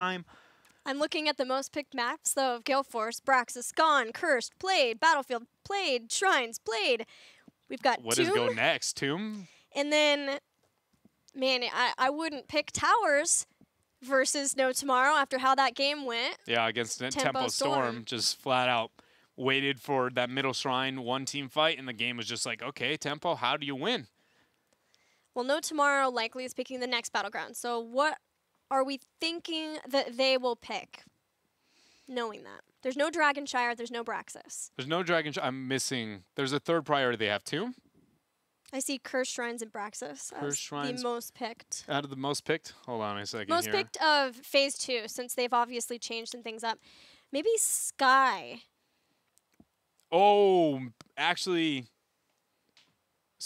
time. I'm looking at the most picked maps, though, of Gale Force, Braxis, Gone, Cursed, played, Battlefield, played, Shrines, played. We've got What Tomb. does go next? Tomb? And then, man, I wouldn't pick Towers versus No Tomorrow after how that game went. Yeah, against Tempo Storm. just flat out waited for that middle shrine one-team fight, and the game was just like, okay, Tempo, how do you win? Well, No Tomorrow likely is picking the next Battleground. So what are we thinking that they will pick, knowing that? There's no Dragonshire, there's no Braxis. There's no Dragon. I'm missing. There's a third priority they have. Tomb? I see Cursed Shrines and Braxis as Shrines. the most picked. Out of the most picked? Hold on a second Most here. picked of Phase 2, since they've obviously changed some things up. Maybe Sky. Oh, actually,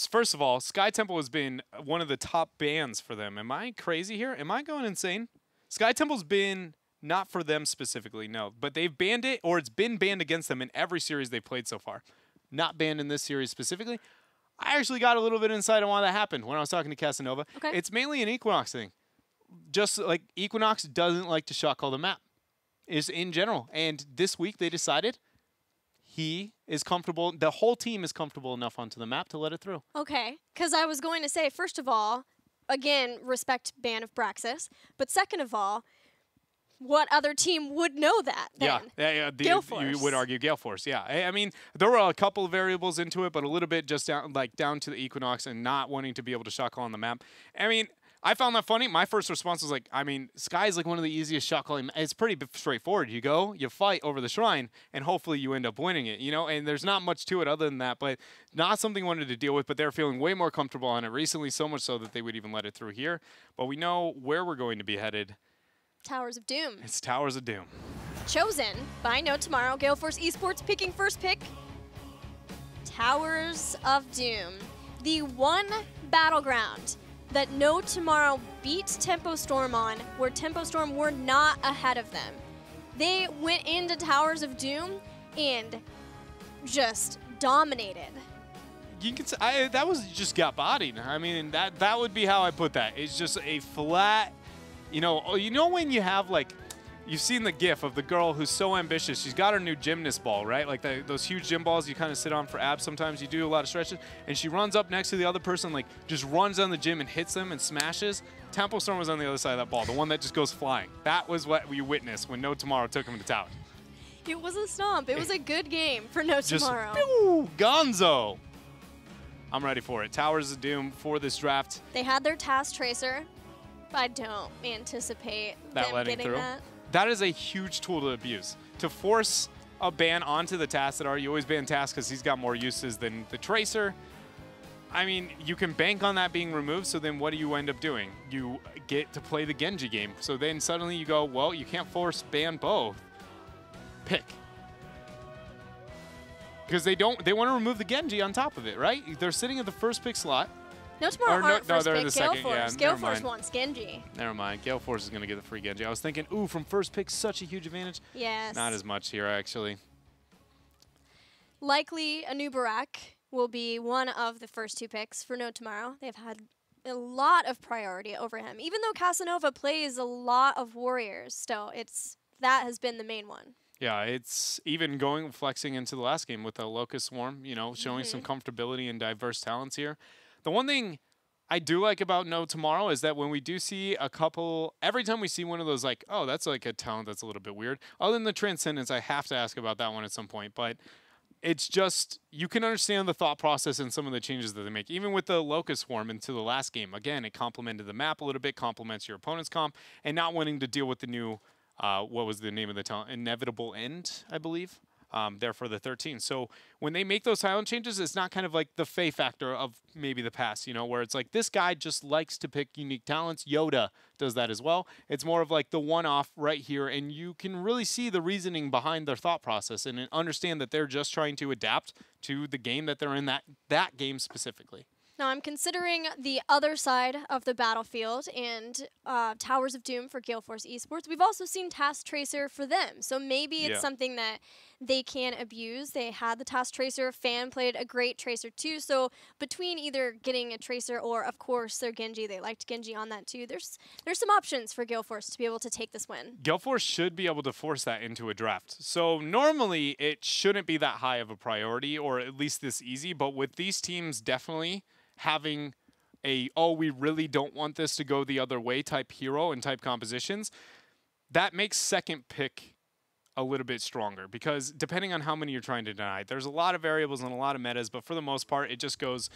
first of all, Sky Temple has been one of the top bans for them. Am I crazy here? Am I going insane? Sky Temple's been not for them specifically, no. But they've banned it, or it's been banned against them in every series they've played so far. Not banned in this series specifically. I actually got a little bit of insight on why that happened when I was talking to Casanova. Okay. It's mainly an Equinox thing. Just like Equinox doesn't like to shot call the map, is in general. And this week they decided he is comfortable, the whole team is comfortable enough onto the map to let it through. Okay, because I was going to say, first of all, again, respect ban of Braxis. But second of all, what other team would know that then? Yeah. Gale Force. You would argue Gale Force, yeah. I mean, there were a couple of variables into it, but a little bit just down to the Equinox and not wanting to be able to shot call on the map. I mean, I found that funny. My first response was like, I mean, Sky is like one of the easiest shot calling. It's pretty straightforward. You go, you fight over the shrine, and hopefully you end up winning it, you know? And there's not much to it other than that, but not something I wanted to deal with, but they're feeling way more comfortable on it recently, so much so that they would even let it through here. But we know where we're going to be headed. Towers of Doom. It's Towers of Doom. Chosen by No Tomorrow. Gale Force eSports picking first pick. Towers of Doom. The one battleground that No Tomorrow beat Tempo Storm on, where Tempo Storm were not ahead of them. They went into Towers of Doom and just dominated. You can say, that was just got bodied. I mean, that would be how I put that. It's just a flat, you know when you have like, you've seen the gif of the girl who's so ambitious. She's got her new gymnast ball, right? Like those huge gym balls you kind of sit on for abs sometimes. You do a lot of stretches. And she runs up next to the other person, like just runs on the gym and hits them and smashes. Tempo Storm was on the other side of that ball, the one that just goes flying. That was what we witnessed when No Tomorrow took him to town. It was a stomp. It was a good game for No Tomorrow. Just, pew, gonzo. I'm ready for it. Towers of Doom for this draft. They had their task tracer. I don't anticipate them letting getting through. that. That is a huge tool to abuse. To force a ban onto the Tassadar, you always ban Task because he's got more uses than the Tracer. I mean, you can bank on that being removed, so then what do you end up doing? You get to play the Genji game. So then suddenly you go, well, you can't force ban both. Pick. Because they want to remove the Genji on top of it, right? They're sitting at the first pick slot. No Tomorrow aren't first they're pick. the Gale second. Force. Yeah, Gale never Force mind. wants Genji. Never mind. Gale Force is going to get the free Genji. I was thinking, ooh, from first pick, such a huge advantage. Yes. Not as much here, actually. Likely, a new Barak will be one of the first two picks for No Tomorrow. They've had a lot of priority over him. Even though Casanova plays a lot of warriors, still, that has been the main one. Yeah, it's even flexing into the last game with the Locust Swarm, you know, showing some comfortability and diverse talents here. The one thing I do like about No Tomorrow is that when we do see a couple, every time we see one of those like, oh, that's like a talent that's a little bit weird. Other than the Transcendence, I have to ask about that one at some point. But it's just, you can understand the thought process and some of the changes that they make. Even with the Locust Swarm into the last game. Again, it complemented the map a little bit, complements your opponent's comp, and not wanting to deal with the new, what was the name of the talent? Inevitable End, I believe. There for the 13. So when they make those talent changes, it's not kind of like the Fae factor of maybe the past, you know, where it's like this guy just likes to pick unique talents. Yoda does that as well. It's more of like the one-off right here, and you can really see the reasoning behind their thought process and understand that they're just trying to adapt to the game that they're in, that game specifically. Now I'm considering the other side of the battlefield and Towers of Doom for Gale Force eSports. We've also seen Task Tracer for them, so maybe it's something that they can abuse. They had the Task Tracer. Fan played a great Tracer too, so between either getting a Tracer or, of course, their Genji, they liked Genji on that too. There's some options for Gale Force to be able to take this win. Gale Force should be able to force that into a draft. So normally it shouldn't be that high of a priority, or at least this easy, but with these teams definitely having a, oh, we really don't want this to go the other way type hero and type compositions, that makes second pick a little bit stronger, because depending on how many you're trying to deny, there's a lot of variables and a lot of metas, but for the most part, it just goes,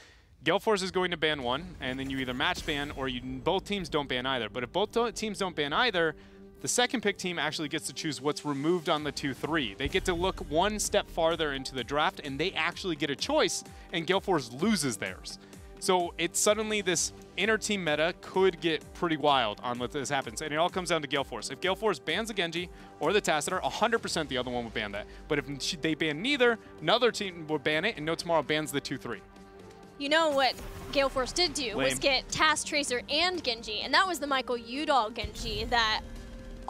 Gale Force is going to ban one, and then you either match ban or both teams don't ban either. But if both teams don't ban either, the second pick team actually gets to choose what's removed on the 2-3. They get to look one step farther into the draft, and they actually get a choice, and Gale Force loses theirs. So it's suddenly this inter-team meta could get pretty wild on what this happens, and it all comes down to Gale Force. If Gale Force bans the Genji or the Tassadar, 100% the other one would ban that. But if they ban neither, another team would ban it, and No Tomorrow bans the 2-3. You know what Gale Force did do was get Task Tracer and Genji, and that was the Michael Udall Genji that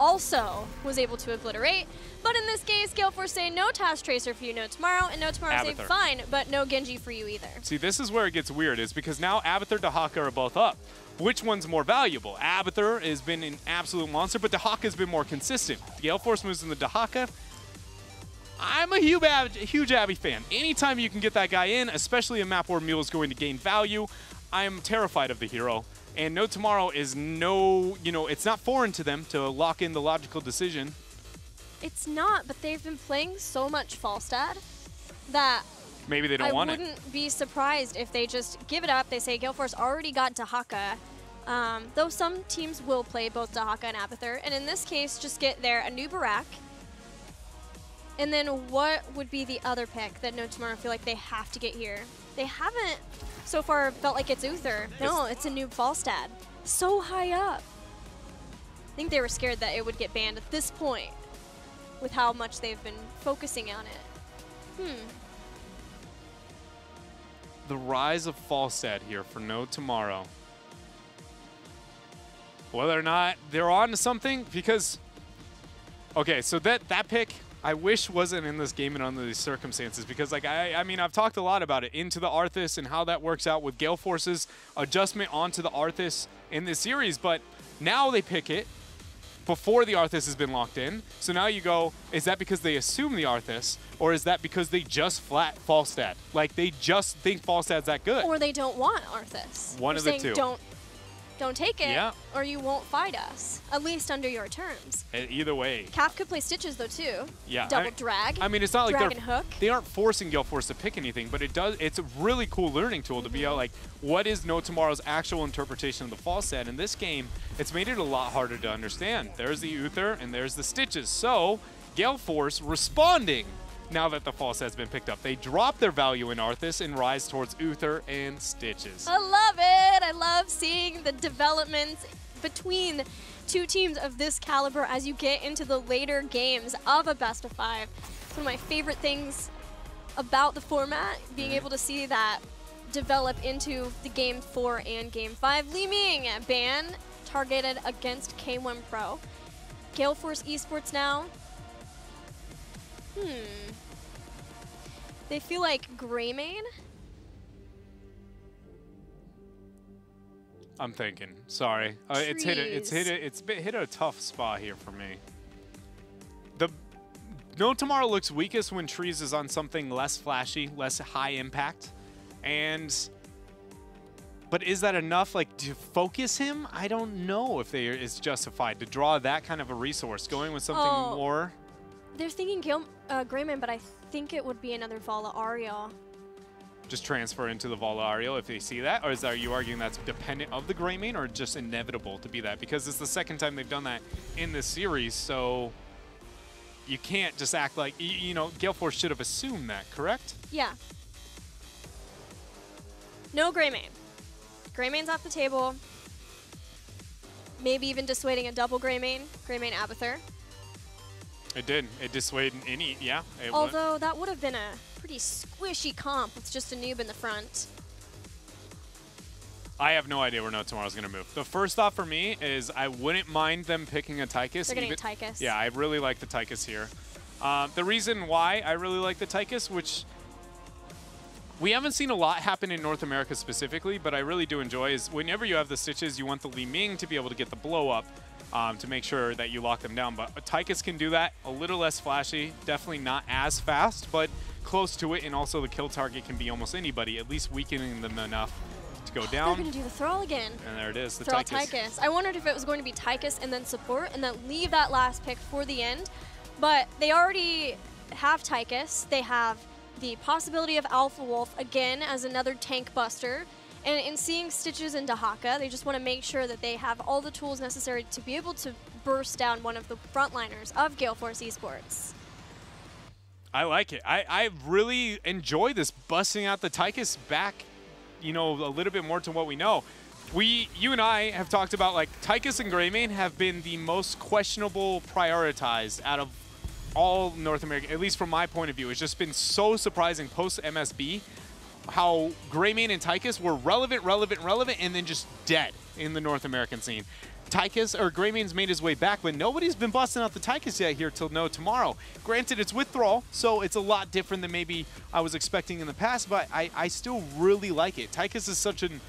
also was able to obliterate. But in this case, Gale Force say no Task Tracer for you, No Tomorrow, and No Tomorrow say fine, but no Genji for you either. See, this is where it gets weird, is because now Abathur, Dahaka are both up. Which one's more valuable? Abathur has been an absolute monster, but Dahaka has been more consistent. Gale Force moves in the Dahaka. I'm a huge Abby fan. Anytime you can get that guy in, especially a map where Mule is going to gain value, I am terrified of the hero. And No Tomorrow is it's not foreign to them to lock in the logical decision. It's not, but they've been playing so much Falstad that maybe they don't want it. I wouldn't be surprised if they just give it up. They say Gale Force already got Dahaka, though some teams will play both Dahaka and Abathur, and in this case, just get there a new Barak. And then what would be the other pick that No Tomorrow feel like they have to get here? They haven't so far felt like it's Uther. No, it's a new Falstad. So high up. I think they were scared that it would get banned at this point with how much they've been focusing on it. The rise of Falstad here for No Tomorrow. Whether or not they're on to something, because, okay, so that pick, I wish wasn't in this game and under these circumstances, because like I mean I've talked a lot about it into the Arthas and how that works out with Gale Force's adjustment onto the Arthas in this series, but now they pick it before the Arthas has been locked in. So now you go, is that because they assume the Arthas, or is that because they just flat Falstad? Like they just think Falstad's that good. Or they don't want Arthas. One of the two. Don't take it, or you won't fight us, at least under your terms. Either way. Calf could play Stitches, though, too. Yeah. Double drag. I mean, it's not like hook. They aren't forcing Gale Force to pick anything, but it's a really cool learning tool to be out, like, what is No Tomorrow's actual interpretation of the Falstad? In this game, it's made it a lot harder to understand. There's the Uther, and there's the Stitches. So, Gale Force responding now that the Falstad's been picked up. They drop their value in Arthas and rise towards Uther and Stitches. I love it. I love seeing the developments between two teams of this caliber as you get into the later games of a best of 5. It's one of my favorite things about the format, being able to see that develop into the Game 4 and Game 5. Li Ming ban targeted against K1 Pro. Gale Force eSports now. They feel like Greymane. I'm thinking. Sorry, it's hit a tough spot here for me. The No Tomorrow looks weakest when Trees is on something less flashy, less high impact, but is that enough, like, to focus him? I don't know if it's justified to draw that kind of a resource. Going with something more. They're thinking Greymane, but I think it would be another Vala Ariel. Just transfer into the Vala Ariel if they see that? Or are you arguing that's dependent of the Greymane, or just inevitable to be that? Because it's the second time they've done that in this series, so you can't just act like, Gale Force should have assumed that, correct? Yeah. No Greymane. Greymane's off the table. Maybe even dissuading a double Greymane Abathur. It did. It dissuaded any, yeah. Although that would have been a pretty squishy comp with just a noob in the front. I have no idea where No Tomorrow's going to move. The first thought for me is I wouldn't mind them picking a Tychus. They're getting Tychus. Yeah, I really like the Tychus here. The reason why I really like the Tychus, which we haven't seen a lot happen in North America specifically, but I really do enjoy, is whenever you have the Stitches, you want the Li Ming to be able to get the blow up to make sure that you lock them down. But a Tychus can do that, a little less flashy, definitely not as fast, but close to it, and also the kill target can be almost anybody, at least weakening them enough to go down. They're going to do the Thrall again. And there it is, the Thrall Tychus. Tychus. I wondered if it was going to be Tychus and then support and then leave that last pick for the end. But they already have Tychus. They have the possibility of Alpha Wolf again as another tank buster. And in seeing Stitches and Dahaka, they just want to make sure that they have all the tools necessary to be able to burst down one of the frontliners of Gale Force eSports. I like it. I really enjoy this busting out the Tychus back, you know, a little bit more to what we know. You and I have talked about, like, Tychus and Greymane have been the most questionable prioritized out of all North America, at least from my point of view. It's just been so surprising post-MSB how Greymane and Tychus were relevant, and then just dead in the North American scene. Tychus, or Greymane's made his way back, but nobody's been busting out the Tychus yet here till No Tomorrow. Granted, it's with Thrall, so it's a lot different than maybe I was expecting in the past, but I still really like it. Tychus is such an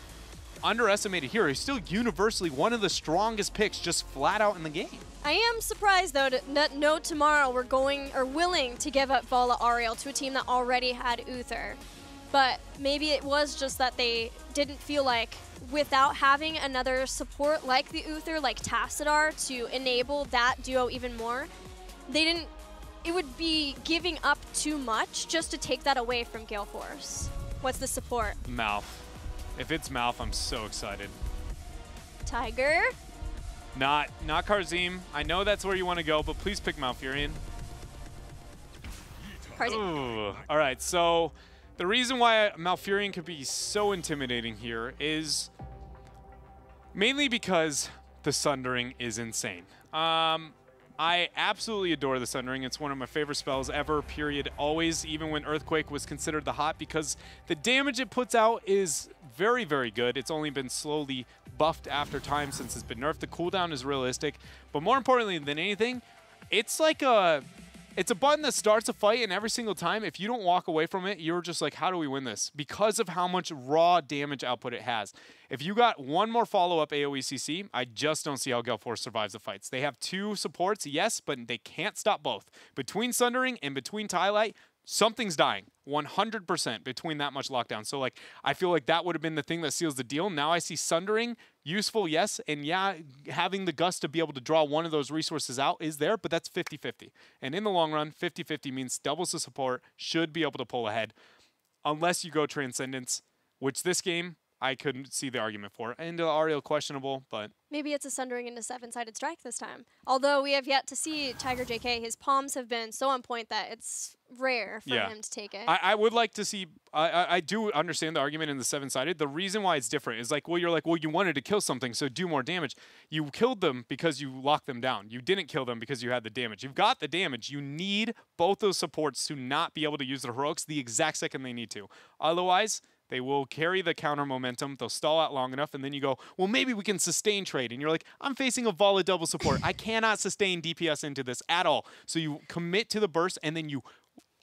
underestimated hero. He's still universally one of the strongest picks just flat out in the game. I am surprised, though, that No Tomorrow were willing to give up Vala Ariel to a team that already had Uther. But maybe it was just that they didn't feel like, without having another support like the Uther, like Tassadar, to enable that duo even more, it would be giving up too much just to take that away from Gale Force. What's the support? Malf. If it's Malf, I'm so excited. Tiger? Not Karzim. I know that's where you want to go, but please pick Malfurion. Karzim. All right, so the reason why Malfurion could be so intimidating here is mainly because the Sundering is insane. I absolutely adore the Sundering. It's one of my favorite spells ever, period, always, even when Earthquake was considered the hot, because the damage it puts out is very, very good. It's only been slowly buffed after time since it's been nerfed. The cooldown is realistic, but more importantly than anything, it's like it's a button that starts a fight, and every single time, if you don't walk away from it, you're just like, how do we win this? Because of how much raw damage output it has. If you got one more follow-up AoE CC, I just don't see how Gale Force survives the fights. They have two supports, yes, but they can't stop both. Between Sundering and between Twilight, something's dying. 100% between that much lockdown. So, like, I feel like that would have been the thing that seals the deal. Now I see Sundering, useful, yes, and yeah, having the gust to be able to draw one of those resources out is there, but that's 50-50. And in the long run, 50-50 means doubles the support, should be able to pull ahead. Unless you go Transcendence, which this game, I couldn't see the argument for. And Ariel questionable, but maybe it's a Sundering into 7-sided strike this time. Although we have yet to see Tiger JK, his palms have been so on point that it's rare for him to take it. I would like to see, I do understand the argument in the 7-sided. The reason why it's different is like, well, you're like, well, you wanted to kill something, so do more damage. You killed them because you locked them down. You didn't kill them because you had the damage. You've got the damage. You need both those supports to not be able to use the heroics the exact second they need to. Otherwise, they will carry the counter momentum. They'll stall out long enough, and then you go, well, maybe we can sustain trade. And you're like, I'm facing a Vala double support. I cannot sustain DPS into this at all. So you commit to the burst, and then you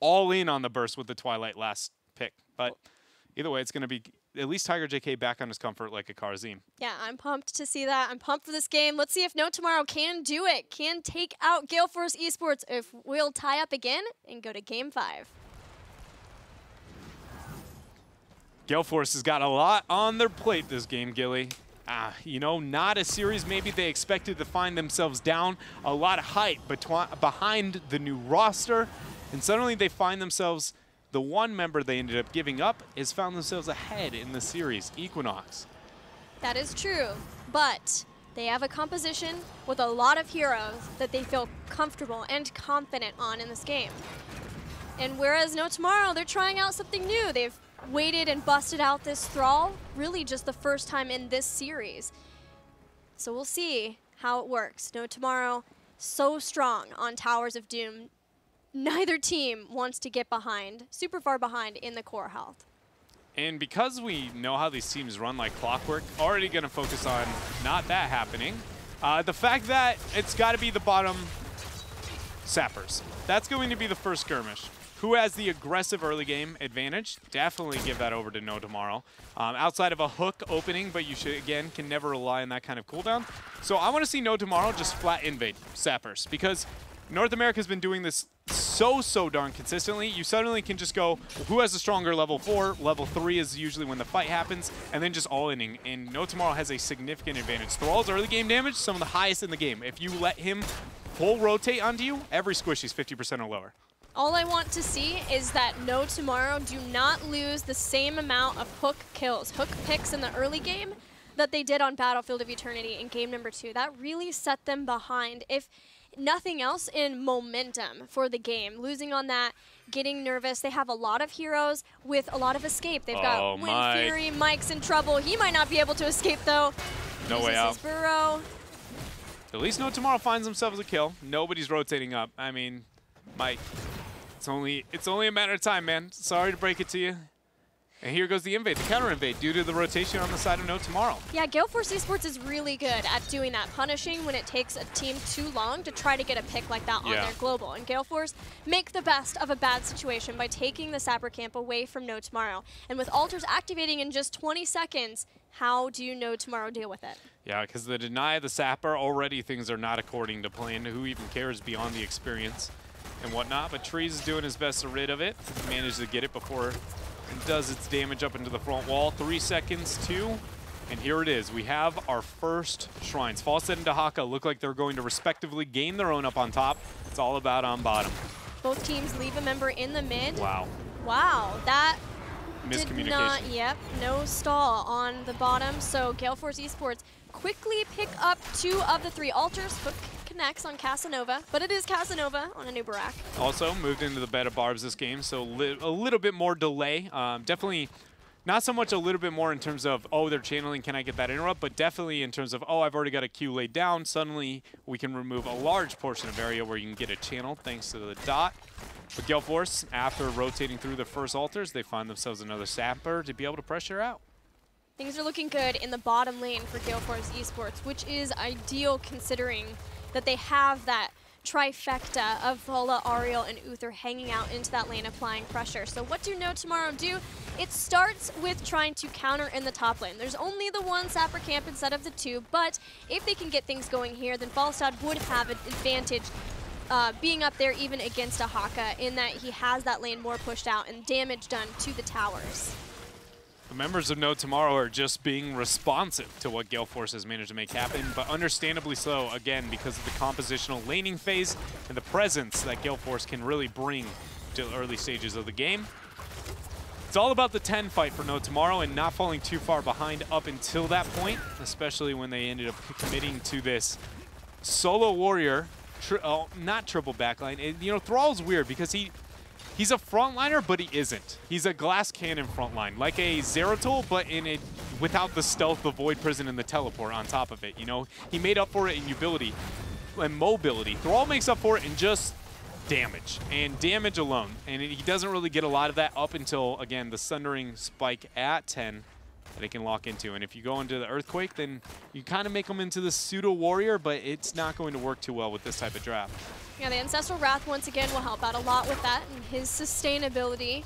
all in on the burst with the Twilight last pick. But either way, it's going to be at least Tiger JK back on his comfort like a Karzim. Yeah, I'm pumped to see that. I'm pumped for this game. Let's see if No Tomorrow can do it, can take out Gale Force eSports, if we'll tie up again and go to Game 5. Gale Force has got a lot on their plate this game, Gilly. You know, not a series maybe they expected to find themselves down. A lot of hype behind the new roster. And suddenly they find themselves, the one member they ended up giving up has found themselves ahead in the series, Equinox. That is true, but they have a composition with a lot of heroes that they feel comfortable and confident on in this game. And whereas No Tomorrow, they're trying out something new. They've waited and busted out this Thrall, really just the first time in this series. So we'll see how it works. No Tomorrow, so strong on Towers of Doom. Neither team wants to get behind, super far behind in the core health. And because we know how these teams run like clockwork, already going to focus on not that happening. The fact that it's got to be the bottom sappers. That's going to be the first skirmish. Who has the aggressive early game advantage? Definitely give that over to No Tomorrow. Outside of a hook opening, but you should, again, can never rely on that kind of cooldown. So I want to see No Tomorrow just flat invade sappers, because North America has been doing this so darn consistently. You suddenly can just go, who has a stronger level 4? Level 3 is usually when the fight happens, and then just all-inning. And No Tomorrow has a significant advantage. Thrall's early game damage, some of the highest in the game. If you let him full rotate onto you, every squishy's 50% or lower. All I want to see is that No Tomorrow do not lose the same amount of hook kills, hook picks in the early game that they did on Battlefield of Eternity in game number 2. That really set them behind, if nothing else, in momentum for the game. Losing on that, getting nervous. They have a lot of heroes with a lot of escape. They've got Wind Fury, Mike's in trouble. He might not be able to escape though. No way out. Burrow. At least No Tomorrow finds themselves a kill. Nobody's rotating up. I mean, Mike, it's only a matter of time, man. Sorry to break it to you. And here goes the invade, the counter invade, due to the rotation on the side of No Tomorrow. Yeah, Gale Force eSports is really good at doing that, punishing when it takes a team too long to try to get a pick like that on their global. And Gale Force make the best of a bad situation by taking the Sapper camp away from No Tomorrow. And with altars activating in just 20 seconds, how do No Tomorrow deal with it? Yeah, because the deny of the Sapper, already things are not according to plan. Who even cares beyond the experience and whatnot? But Trees is doing his best to rid of it. Managed to get it before it does its damage up into the front wall. 3 seconds, 2. And here it is. We have our first shrines. Falstad and Dahaka look like they're going to respectively gain their own up on top. It's all about on bottom. Both teams leave a member in the mid. Wow. Wow, that miscommunication. did not, yep, no stall on the bottom. So Gale Force eSports quickly pick up 2 of the 3 altars. Hook connects on Casanova, but it is Casanova on a new Barak. Also moved into the bed of barbs this game, so a little bit more delay. Definitely not so much a little bit more in terms of, oh, they're channeling, can I get that interrupt? But definitely in terms of, oh, I've already got a Q laid down. Suddenly we can remove a large portion of area where you can get a channel thanks to the dot. But Gale Force, after rotating through the first altars, they find themselves another Sapper to be able to pressure out. Things are looking good in the bottom lane for Gale Force eSports, which is ideal considering that they have that trifecta of Vola, Ariel, and Uther hanging out into that lane, applying pressure. So what do No Tomorrow do? It starts with trying to counter in the top lane. There's only the 1 Sapper camp instead of the 2, but if they can get things going here, then Falstad would have an advantage being up there even against a Haka, in that he has that lane more pushed out and damage done to the towers. The members of No Tomorrow are just being responsive to what Gale Force has managed to make happen, but understandably so, again, because of the compositional laning phase and the presence that Gale Force can really bring to the early stages of the game. It's all about the 10 fight for No Tomorrow and not falling too far behind up until that point, especially when they ended up committing to this solo warrior, not triple backline. You know, Thrall's weird because he's a frontliner, but he isn't. He's a glass cannon frontline, like a Zeratul, but without the stealth, the Void Prison, and the teleport on top of it. You know, he made up for it in utility and mobility. Thrall makes up for it in just damage, and damage alone. And he doesn't really get a lot of that up until, again, the Sundering spike at 10 that he can lock into. And if you go into the Earthquake, then you kind of make him into the pseudo-warrior, but it's not going to work too well with this type of draft. Yeah, the Ancestral Wrath once again will help out a lot with that and his sustainability.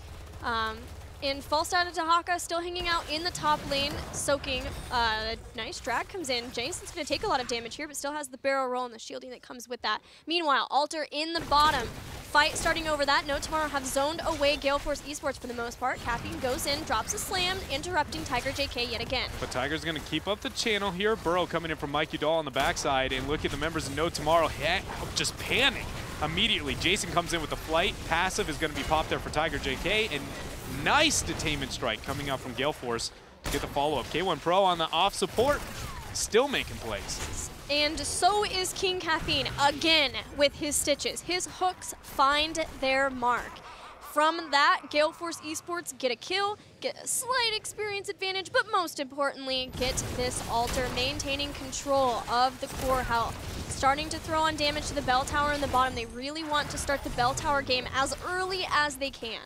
In Falstad and Dahaka still hanging out in the top lane, soaking. A nice drag comes in. Jason's going to take a lot of damage here, but still has the barrel roll and the shielding that comes with that. Meanwhile, Altar in the bottom. Fight starting over that. No Tomorrow have zoned away Gale Force eSports for the most part. Capping goes in, drops a slam, interrupting Tiger JK yet again. But Tiger's going to keep up the channel here. Burrow coming in from Mike Udall on the backside, and look at the members of No Tomorrow just panic immediately. Jason comes in with the flight. Passive is going to be popped there for Tiger JK, and nice detainment strike coming out from Gale Force to get the follow-up. K1 Pro on the off support, still making plays. And so is King Caffeine again with his stitches. His hooks find their mark. From that, Gale Force eSports get a kill, get a slight experience advantage, but most importantly, get this altar, maintaining control of the core health. Starting to throw on damage to the bell tower in the bottom. They really want to start the bell tower game as early as they can.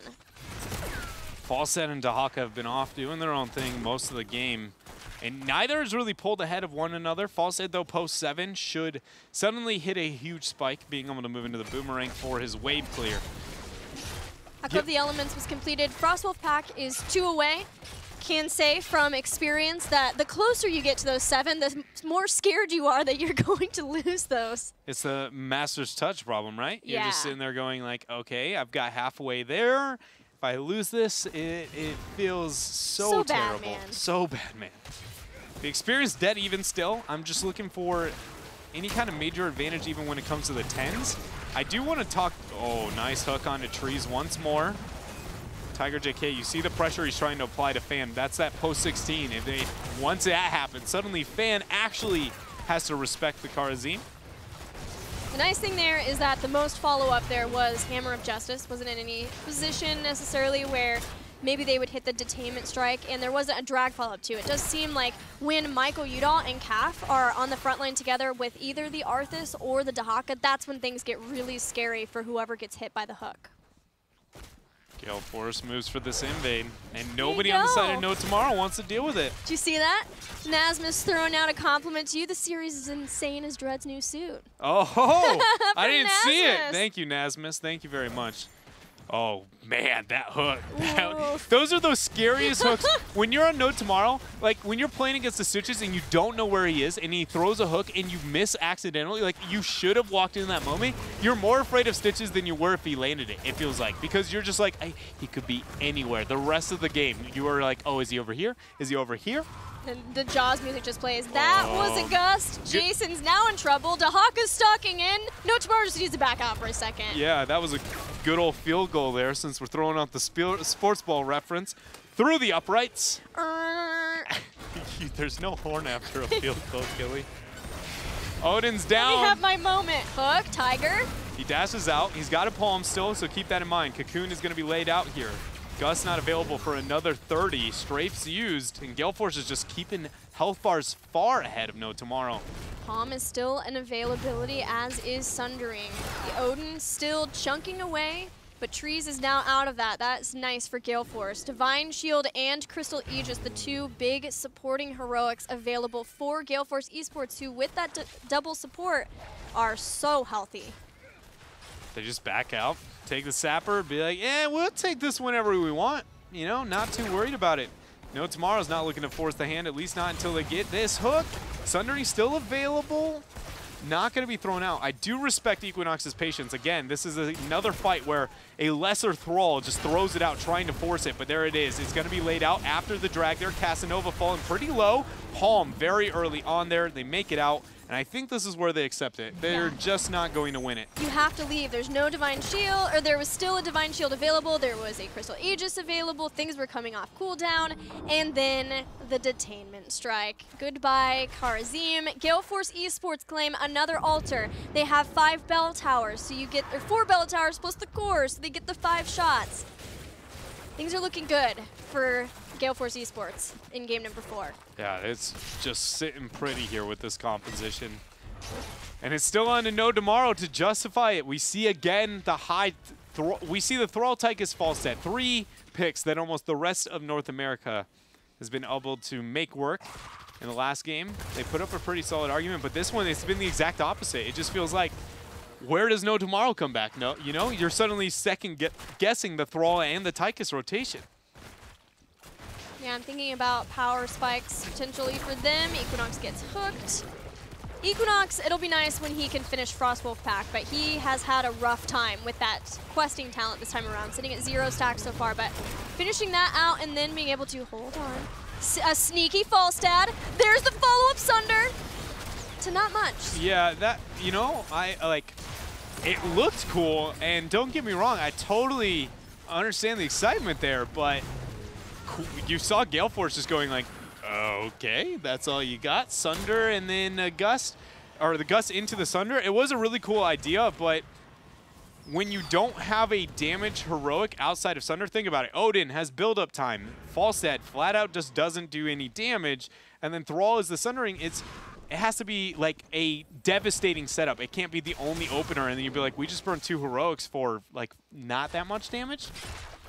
Falstad and Dahaka have been off doing their own thing most of the game, and neither has really pulled ahead of one another. Falstad, though, post 7 should suddenly hit a huge spike, being able to move into the boomerang for his wave clear. Echo of the Elements was completed. Frostwolf Pack is 2 away. Can say from experience that the closer you get to those 7, the more scared you are that you're going to lose those. It's the master's touch problem, right? Yeah. You're just sitting there going like, okay, I've got halfway there. If I lose this, it feels so terrible. Bad, man. So bad, man. The experience dead even still. I'm just looking for any kind of major advantage even when it comes to the 10s. I do want to talk, oh, nice hook onto trees once more. Tiger JK, you see the pressure he's trying to apply to Fan. That's that post 16. Once that happens, suddenly Fan actually has to respect the Karazim. The nice thing there is that the most follow-up there was Hammer of Justice. Wasn't in any position necessarily where maybe they would hit the detainment strike, and there wasn't a drag follow-up to it. It does seem like when Michael Udall and Calf are on the front line together with either the Arthas or the Dahaka, that's when things get really scary for whoever gets hit by the hook. Gale Force moves for this invade, and nobody on the side of No Tomorrow wants to deal with it. Did you see that? Nasmus throwing out a compliment to you. The series is insane as Dread's new suit. Oh, I didn't see it. Nasmus. Thank you, Nasmus. Thank you very much. Oh, man, that hook. Those are those scariest hooks. When you're on No Tomorrow, like when you're playing against the Stitches and you don't know where he is and he throws a hook and you miss accidentally, like you should have walked in that moment, you're more afraid of Stitches than you were if he landed it, it feels like. Because you're just like, he could be anywhere. The rest of the game, you are like, oh, is he over here? Is he over here? And the Jaws music just plays. That was a gust. Jason's now in trouble. Dahaka's stalking in. No Tomorrow just needs to back out for a second. Yeah, that was a good old field goal there since we're throwing out the sports ball reference. Through the uprights. There's no horn after a field goal, Gilly. Odin's down. Let me have my moment. Hook, Tiger. He dashes out. He's got a palm still, so keep that in mind. Cocoon is going to be laid out here. Gus not available for another 30. Strafes used, and Gale Force is just keeping health bars far ahead of No Tomorrow. Palm is still an availability, as is Sundering. The Odin still chunking away, but Trees is now out of that. That's nice for Gale Force. Divine Shield and Crystal Aegis, the 2 big supporting heroics available for Gale Force eSports, who with that double support are so healthy. They just back out, take the sapper, be like, yeah, we'll take this whenever we want. You know, not too worried about it. No Tomorrow's not looking to force the hand, at least not until they get this hook. Sundering's still available. Not going to be thrown out. I do respect Equinox's patience. Again, this is another fight where a lesser Thrall just throws it out trying to force it, but there it is. It's going to be laid out after the drag there. Casanova falling pretty low. Palm very early on there. They make it out. And I think this is where they accept it. They're just not going to win it. You have to leave. There's no Divine Shield, or there was still a Divine Shield available. There was a Crystal Aegis available. Things were coming off cooldown. And then the detainment strike. Goodbye, Karazim. Gale Force eSports claim another altar. They have 5 bell towers, so you get, or 4 bell towers plus the core, so they get the 5 shots. Things are looking good for Gale Force eSports in game number 4. Yeah, it's just sitting pretty here with this composition. And it's still on to No Tomorrow to justify it. We see again the we see the Thrall Tychus Falstad. 3 picks that almost the rest of North America has been able to make work. In the last game, they put up a pretty solid argument, but this one, it's been the exact opposite. It just feels like, where does No Tomorrow come back? No, you know, you're suddenly guessing the Thrall and the Tychus rotation. Yeah, I'm thinking about power spikes potentially for them. Equinox gets hooked. Equinox, it'll be nice when he can finish Frostwolf Pack, but he has had a rough time with that questing talent this time around, sitting at 0 stacks so far, but finishing that out and then being able to hold on. A sneaky Falstad. There's the follow-up Sunder to not much. Yeah, that, you know, it looked cool, and don't get me wrong, I totally understand the excitement there, but you saw Gale Force just going like, okay, that's all you got. Sunder and then Gust, or the Gust into the Sunder. It was a really cool idea, but when you don't have a damage heroic outside of Sunder, think about it. Odin has build-up time. Falstad flat out just doesn't do any damage, and then Thrall is the Sundering. It has to be like a devastating setup. It can't be the only opener, and then you'd be like, we just burned 2 heroics for like not that much damage.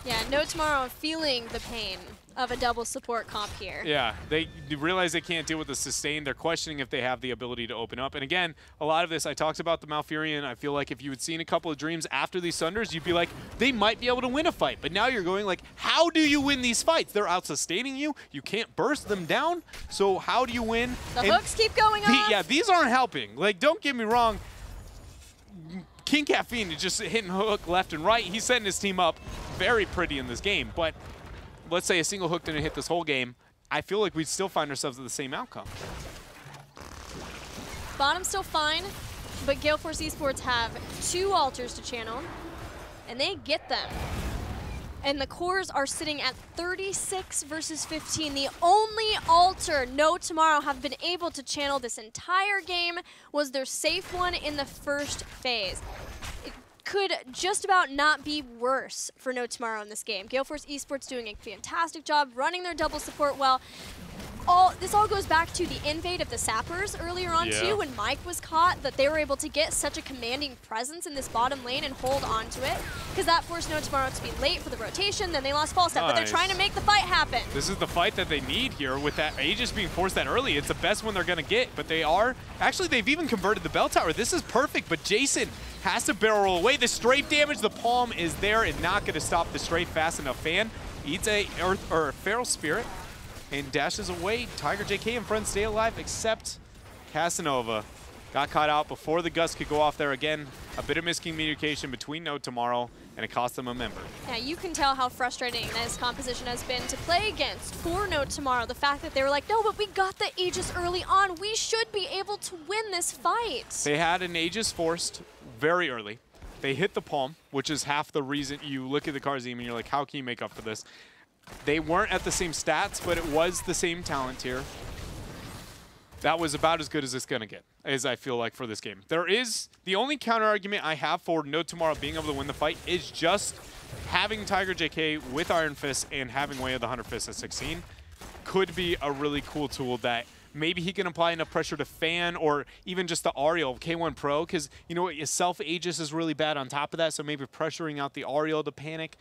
Yeah, No Tomorrow feeling the pain of a double support comp here. Yeah, they realize they can't deal with the sustain. They're questioning if they have the ability to open up. And again, a lot of this, I talked about the Malfurion. I feel like if you had seen a couple of Dreams after these Thunders, you'd be like, they might be able to win a fight. But now you're going like, how do you win these fights? They're out-sustaining you. You can't burst them down. So how do you win? The hooks keep going off. Yeah, these aren't helping. Like, don't get me wrong. King Caffeine is just hitting hook left and right. He's setting his team up very pretty in this game. But let's say a single hook didn't hit this whole game, I feel like we'd still find ourselves at the same outcome. Bottom's still fine, but Gale Force eSports have 2 altars to channel, and they get them. And the cores are sitting at 36 versus 15. The only altar No Tomorrow have been able to channel this entire game was their safe one in the first phase. It could just about not be worse for No Tomorrow in this game. Gale Force eSports doing a fantastic job running their double support well. This all goes back to the invade of the Sappers earlier on too, when Mike was caught, that they were able to get such a commanding presence in this bottom lane and hold on to it, because that forced No Tomorrow to be late for the rotation, then they lost Fall Step, but they're trying to make the fight happen. This is the fight that they need here with that Aegis being forced that early. It's the best one they're going to get, but they are, actually they've even converted the Bell Tower. This is perfect, but Jason has to barrel roll away. The strafe damage, the palm is there and not going to stop the strafe fast enough. Fan eats a Feral Spirit and dashes away. Tiger JK and friends stay alive, except Casanova got caught out before the gust could go off there again. A bit of miscommunication between No Tomorrow, and it cost them a member. Yeah, you can tell how frustrating this composition has been to play against for No Tomorrow. The fact that they were like, no, but we got the Aegis early on. We should be able to win this fight. They had an Aegis forced very early. They hit the palm, which is half the reason you look at the Karzim and you're like, how can you make up for this? They weren't at the same stats, but it was the same talent tier. That was about as good as it's going to get, as I feel like, for this game. There is, the only counter argument I have for No Tomorrow being able to win the fight is just having Tiger JK with Iron Fist and having Way of the 100 Fist at 16 could be a really cool tool that maybe he can apply enough pressure to Fan or even just the Ariel K1 Pro, because you know what, your self-Aegis is really bad on top of that, so maybe pressuring out the Ariel to panic.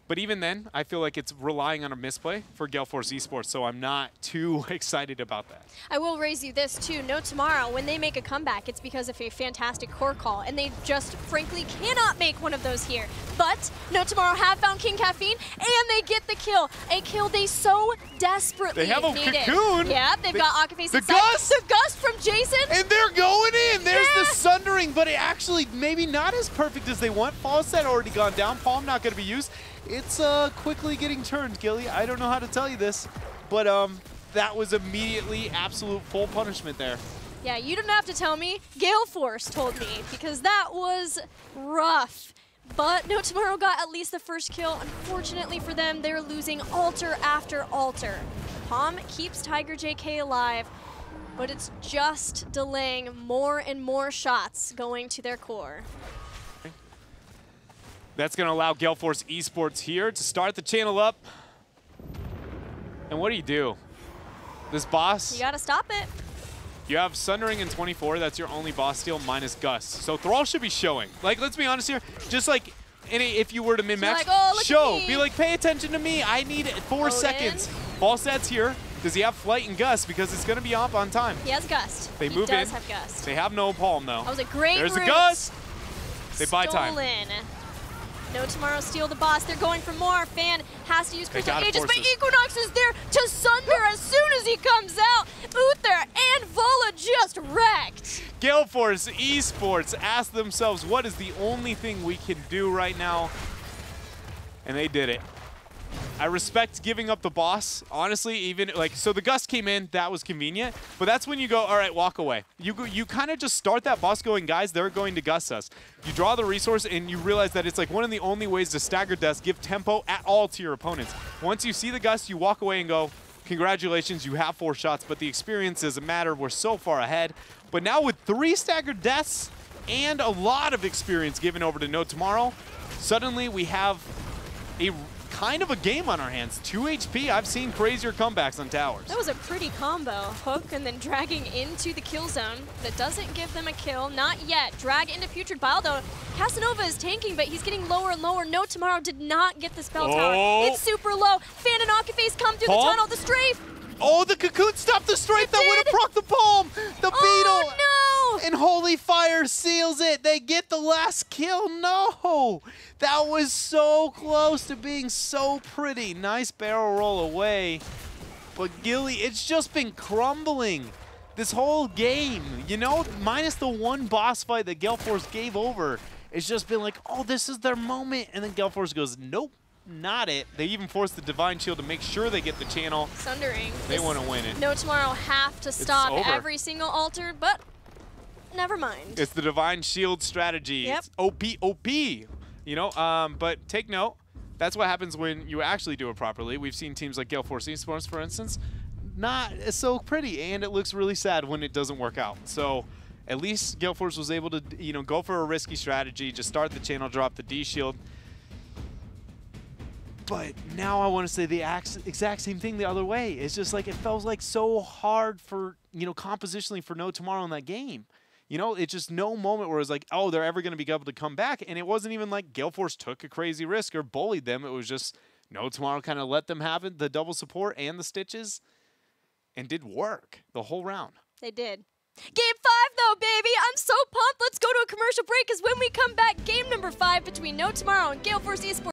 But even then, I feel like it's relying on a misplay for Gale Force eSports, so I'm not too excited about that. I will raise you this too. No Tomorrow, when they make a comeback, it's because of a fantastic core call, and they just frankly cannot make one of those here. But No Tomorrow have found King Caffeine, and they get the kill. A kill they so desperately needed. They have a cocoon. Yeah, they've got Akaface the gust! The gust from Jason! And they're going in! There's the sundering, but it actually maybe not as perfect as they want. Fall set already gone down. Palm not going to be used. It's quickly getting turned, Gilly. I don't know how to tell you this, but that was immediately absolute full punishment there. Yeah, you didn't have to tell me. Gale Force told me, because that was rough. But No Tomorrow got at least the first kill. Unfortunately for them, they're losing altar after altar. Palm keeps Tiger JK alive, but it's just delaying more and more shots going to their core. That's going to allow Gale Force eSports here to start the channel up. And what do? This boss? You got to stop it. You have Sundering in 24. That's your only boss steal minus Gust. So Thrall should be showing. Like, let's be honest here. Just like if you were to min-max, like, oh, show. Be like, pay attention to me. I need 4 seconds. Falset's here. Does he have Flight and Gust? Because it's going to be up on time. He has Gust. They move in. He does have Gust. They have no Palm, though. That was a great There's route. the Gust. They buy time. No Tomorrow steal the boss. They're going for more. Fan has to use Crystal Aegis, but this. Equinox is there to sunder as soon as he comes out. Uther and Vola just wrecked. Gale Force eSports asked themselves, what is the only thing we can do right now? And they did it. I respect giving up the boss, honestly, even like, so the Gust came in, that was convenient, but that's when you go, all right, walk away. You kind of just start that boss going, guys, they're going to Gust us. You draw the resource and you realize that it's like one of the only ways to stagger deaths, give tempo at all to your opponents. Once you see the Gust, you walk away and go, congratulations, you have 4 shots, but the experience doesn't matter, we're so far ahead. But now with 3 staggered deaths and a lot of experience given over to No Tomorrow, suddenly we have a kind of a game on our hands. 2 HP, I've seen crazier comebacks on towers. That was a pretty combo. Hook and then dragging into the kill zone. That doesn't give them a kill, not yet. Drag into Putrid Bile though. Casanova is tanking, but he's getting lower and lower. No Tomorrow did not get the spell tower. It's super low. Fan and Occupace come through the tunnel, the strafe. Oh, the Cocoon stopped the strafe. That would have proc the palm. The Beetle. Oh, no. And Holy Fire seals it. They get the last kill. No. That was so close to being so pretty. Nice barrel roll away. But Gilly, it's just been crumbling this whole game. You know, minus the one boss fight that Gale Force gave over. It's just been like, oh, this is their moment. And then Gale Force goes, nope. Not it. They even forced the Divine Shield to make sure they get the channel. Sundering. They want to win it. No Tomorrow have to stop every single altar, but never mind. It's the Divine Shield strategy. Yep. It's OP, OP. You know, but take note. That's what happens when you actually do it properly. We've seen teams like Gale Force eSports, for instance, not so pretty, and it looks really sad when it doesn't work out. So at least Gale Force was able to, you know, go for a risky strategy, just start the channel, drop the D shield. But now I want to say the exact same thing the other way. It's just like it felt like so hard for, you know, compositionally for No Tomorrow in that game. You know, it's just no moment where it was like, oh, they're ever going to be able to come back. And it wasn't even like Gale Force took a crazy risk or bullied them. It was just No Tomorrow kind of let them have it, the double support and the stitches, and did work the whole round. They did. Game 5 though, baby! I'm so pumped! Let's go to a commercial break because when we come back, game number 5 between No Tomorrow and Gale Force eSports.